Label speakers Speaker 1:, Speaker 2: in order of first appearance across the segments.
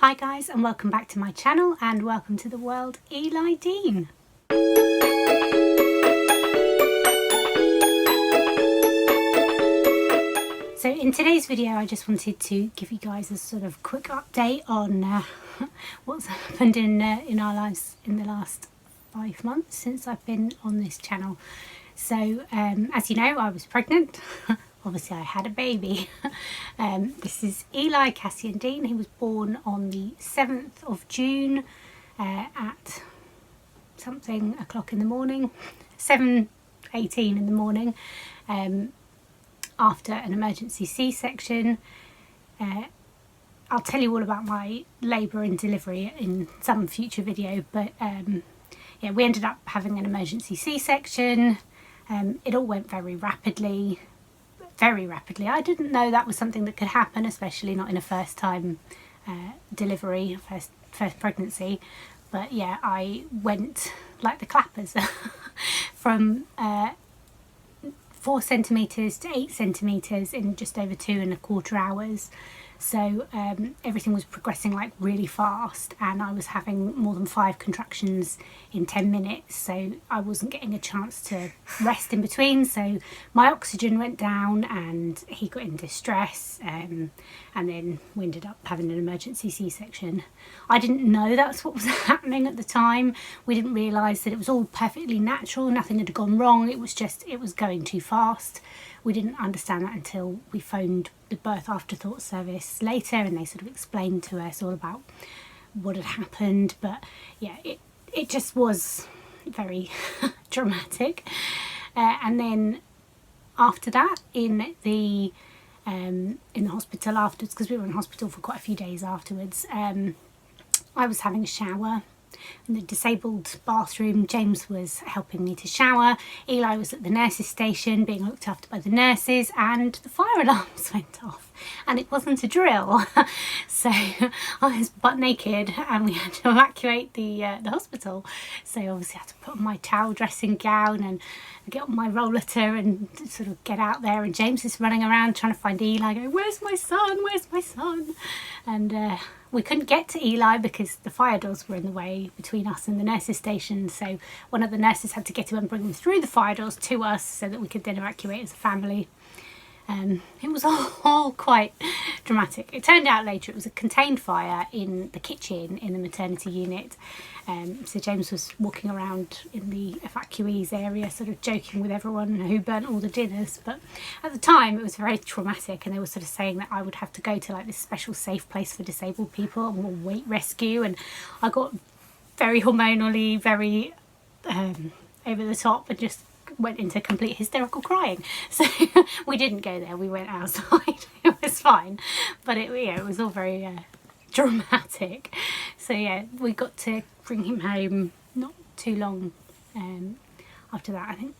Speaker 1: Hi guys, and welcome back to my channel and welcome to the world, Eli Dean. So in today's video I just wanted to give you guys a sort of quick update on what's happened in our lives in the last 5 months since I've been on this channel. So as you know, I was pregnant. Obviously I had a baby. This is Eli Cassian Dean. He was born on the 7th of June at something o'clock in the morning, 7:18 in the morning, after an emergency C-section. I'll tell you all about my labour and delivery in some future video, but yeah, we ended up having an emergency C-section. It all went very rapidly. I didn't know that was something that could happen, especially not in a first time delivery, first pregnancy. But yeah, I went like the clappers from 4 centimetres to 8 centimetres in just over 2¼ hours. So everything was progressing like really fast, and I was having more than 5 contractions in 10 minutes, so I wasn't getting a chance to rest in between. So my oxygen went down and he got in distress, and then we ended up having an emergency C-section. I didn't know that's what was happening at the time. We didn't realise that it was all perfectly natural, nothing had gone wrong. It was just, it was going too fast. We didn't understand that until we phoned the birth afterthought service later, and they sort of explained to us all about what had happened. But yeah, it just was very dramatic. And then after that, in the hospital afterwards, because we were in hospital for quite a few days afterwards, I was having a shower in the disabled bathroom. James was helping me to shower. Eli was at the nurses' station being looked after by the nurses, and the fire alarms went off, and it wasn't a drill. So I was butt naked and we had to evacuate the hospital. So obviously I had to put on my towel dressing gown and get on my rollator and sort of get out there, and James is running around trying to find Eli, going, "Where's my son? Where's my son?" And we couldn't get to Eli because the fire doors were in the way between us and the nurses' station. So one of the nurses had to get him and bring him through the fire doors to us so that we could then evacuate as a family. It was all quite dramatic. It turned out later it was a contained fire in the kitchen in the maternity unit. So James was walking around in the evacuees area sort of joking with everyone who burnt all the dinners. But at the time it was very traumatic, and they were sort of saying that I would have to go to like this special safe place for disabled people and weight rescue, and I got very hormonally, very over the top, and just went into complete hysterical crying. So we didn't go there, we went outside. It was fine, but it was all very dramatic. So yeah, we got to bring him home not too long after that. I think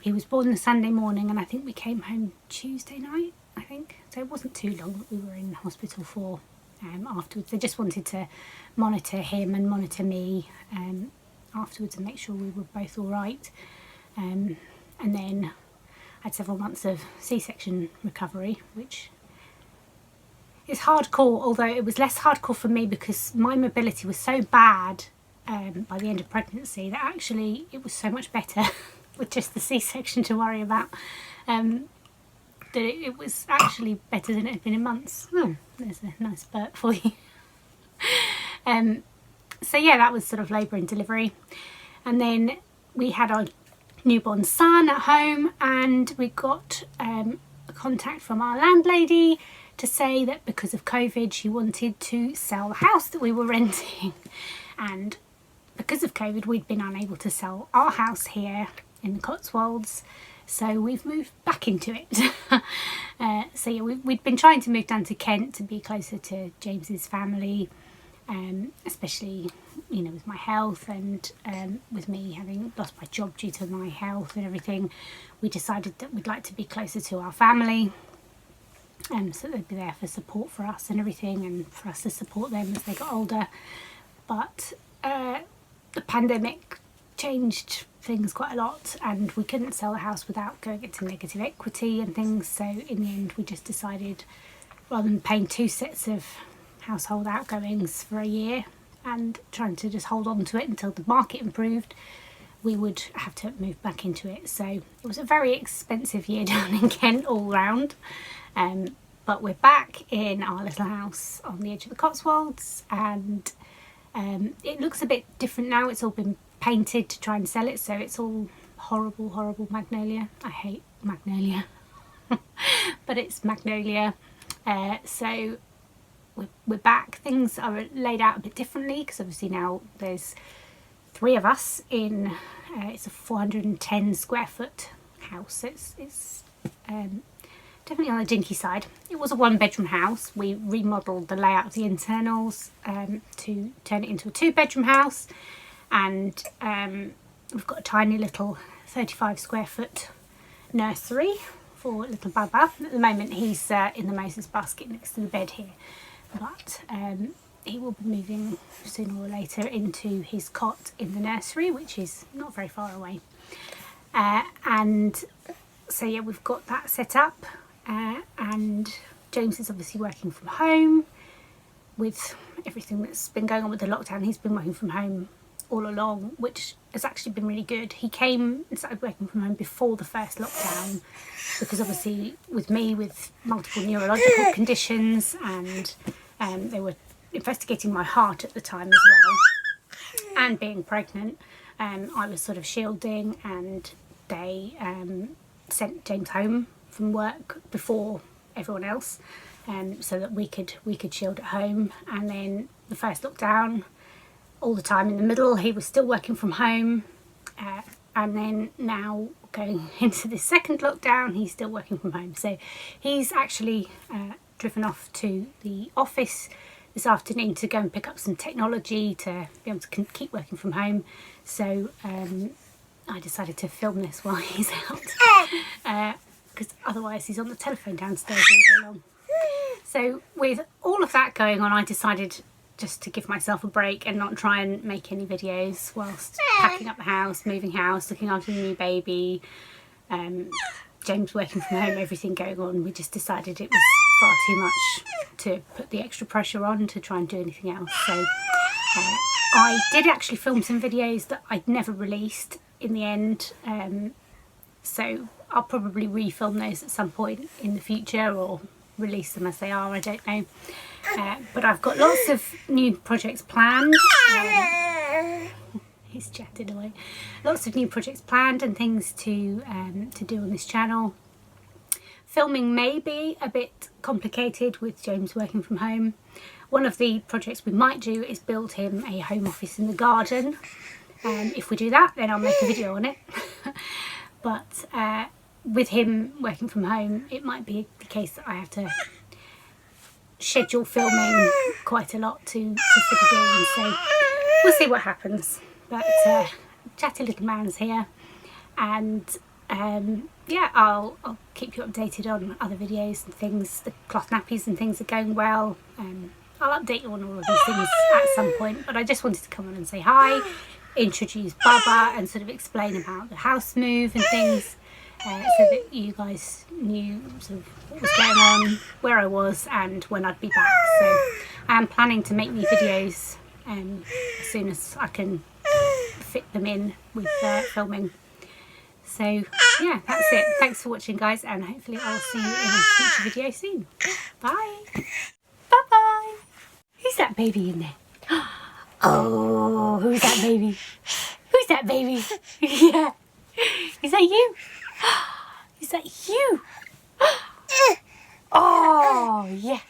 Speaker 1: he was born the Sunday morning, and I think we came home Tuesday night, I think. So it wasn't too long that we were in hospital for afterwards. They just wanted to monitor him and monitor me afterwards and make sure we were both all right. And then I had several months of C-section recovery, which is hardcore, although it was less hardcore for me because my mobility was so bad by the end of pregnancy that actually it was so much better with just the C-section to worry about, that it was actually better than it had been in months. Oh, there's a nice burp for you. So yeah, that was sort of labour and delivery. And then we had our newborn son at home, and we got a contact from our landlady to say that because of COVID she wanted to sell the house that we were renting, and because of COVID we'd been unable to sell our house here in the Cotswolds, so we've moved back into it. So yeah, we'd been trying to move down to Kent to be closer to James's family, especially, you know, with my health and with me having lost my job due to my health and everything. We decided that we'd like to be closer to our family, so they'd be there for support for us and everything, and for us to support them as they got older. But the pandemic changed things quite a lot, and we couldn't sell the house without going into negative equity and things. So in the end we just decided, rather than paying 2 sets of household outgoings for a year and trying to just hold on to it until the market improved, we would have to move back into it. So it was a very expensive year down in Kent all round. But we're back in our little house on the edge of the Cotswolds, and it looks a bit different now. It's all been painted to try and sell it, so it's all horrible magnolia. I hate magnolia. But it's magnolia. So we're back. Things are laid out a bit differently because obviously now there's 3 of us in. It's a 410 square foot house. It's definitely on the dinky side. It was a 1-bedroom house. We remodeled the layout of the internals to turn it into a 2-bedroom house, and we've got a tiny little 35 square foot nursery for little Baba. At the moment he's in the Moses basket next to the bed here, but he will be moving sooner or later into his cot in the nursery, which is not very far away. And so yeah, we've got that set up, and James is obviously working from home. With everything that's been going on with the lockdown, he's been working from home all along, which has actually been really good. He came and started working from home before the first lockdown because obviously with me with multiple neurological conditions, and they were investigating my heart at the time as well, and being pregnant, I was sort of shielding, and they sent James home from work before everyone else, so that we could shield at home. And then the first lockdown, all the time in the middle, he was still working from home, and then now going into the second lockdown, he's still working from home. So he's actually driven off to the office this afternoon to go and pick up some technology to be able to keep working from home. So I decided to film this while he's out, because otherwise he's on the telephone downstairs all day long. So with all of that going on, I decided just to give myself a break and not try and make any videos whilst packing up the house, moving house, looking after the new baby, James working from home, everything going on. We just decided it was far too much to put the extra pressure on to try and do anything else. So I did actually film some videos that I'd never released in the end, so I'll probably refilm those at some point in the future, or release them as they are, I don't know. But I've got lots of new projects planned. He's chatting away. Lots of new projects planned and things to do on this channel. Filming may be a bit complicated with James working from home. One of the projects we might do is build him a home office in the garden. If we do that, then I'll make a video on it. But with him working from home, it might be the case that I have to schedule filming quite a lot to fit it in. So we'll see what happens. But chatty little man's here, and yeah, I'll keep you updated on other videos and things. The cloth nappies and things are going well. I'll update you on all of these things at some point, but I just wanted to come on and say hi, introduce Baba, and sort of explain about the house move and things, so that you guys knew sort of what was going on, where I was, and when I'd be back. So I am planning to make these videos as soon as I can fit them in with filming. So yeah, that's it. Thanks for watching, guys, and hopefully I'll see you in a future video soon. Bye. Bye bye. Who's that baby in there? Oh, who's that baby? Who's that baby? Yeah. Is that you? Is that you? Oh, yes.